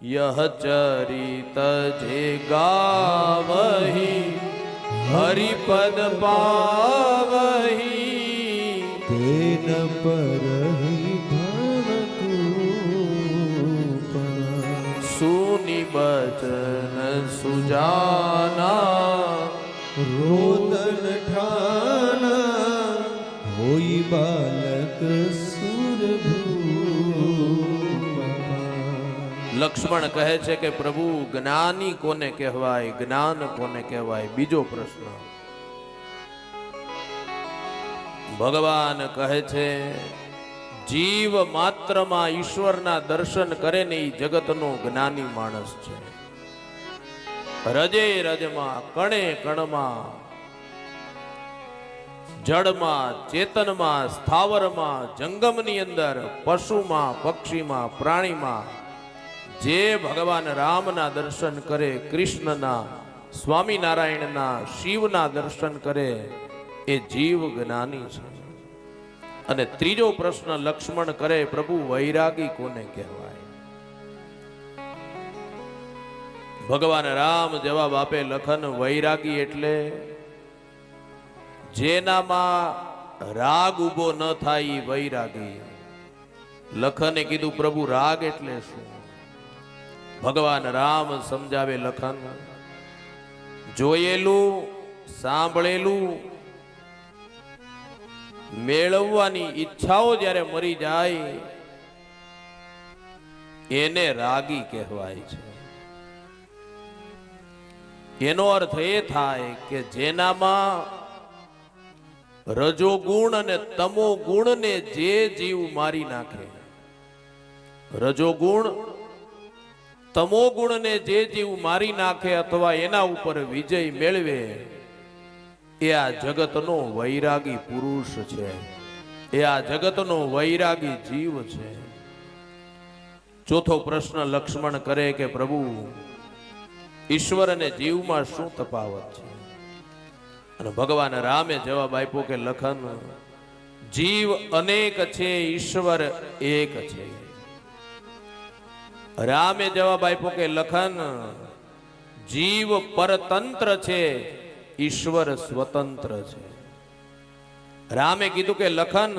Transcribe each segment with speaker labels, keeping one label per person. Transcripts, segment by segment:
Speaker 1: यह चरित जे गावही हरिपद पावही
Speaker 2: तेन परहि भवतूपा
Speaker 1: सुनि बचन सुजाना
Speaker 2: रोदन ठाना होई बालक सुरभूपा।
Speaker 1: लक्ष्मण कहे छे के प्रभु ज्ञानी कोने कहवाय, ज्ञान कोने कहवाय? बीजो प्रश्न भगवान कहे छे जीव मात्र में ईश्वर ना दर्शन करे ने ई जगत नो ज्ञानी माणस छे। रजे रज में कणे कण में जड़ में चेतन में स्थावर में जंगम नी अंदर पशु में पक्षी में प्राणी में जे भगवान राम ना दर्शन करे, कृष्ण ना, स्वामी नारायण ना, शिव ना दर्शन करे ए जीव ज्ञानी छे। अने त्रीजो प्रश्न लक्ष्मण करे प्रभु वैरागी कोने कहेवाय? भगवान राम जवाब आपे लखन वैरागी एटले जेनामां राग उभो न थाय वैरागी। लखने कीधुं प्रभु राग एटले शुं? भगवान राम समझावे लखन जोयेलू सांभळेलू मेळववानी ઈચ્છાઓ જ્યારે મરી જાય એને રાગી કહેવાય છે। એનો અર્થ એ થાય કે જેનામાં રજોગુણ અને તમો ગુણને જે જીવ મારી નાખે, રજોગુણ તમો ગુણને જે જીવ મારી નાખે અથવા એના ઉપર વિજય મેળવે એ આ જગતનો વૈરાગી પુરુષ છે, એ આ જગતનો વૈરાગી જીવ છે। ચોથો પ્રશ્ન લક્ષ્મણ કરે કે પ્રભુ ઈશ્વર અને જીવમાં શું તફાવત છે? અને ભગવાન રામે જવાબ આપ્યો કે લખન જીવ અનેક છે, ઈશ્વર એક છે। રામે જવાબ આપ્યો કે લખન જીવ પરતંત્ર છે, ઈશ્વર સ્વતંત્ર છે। રામે કીધું કે લખન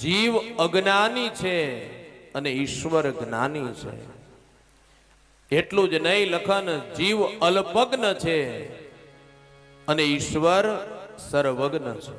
Speaker 1: જીવ અજ્ઞાની છે અને ઈશ્વર જ્ઞાની છે। એટલું જ નહીં લખન જીવ અલ્પજ્ઞ છે અને ઈશ્વર સર્વજ્ઞ છે।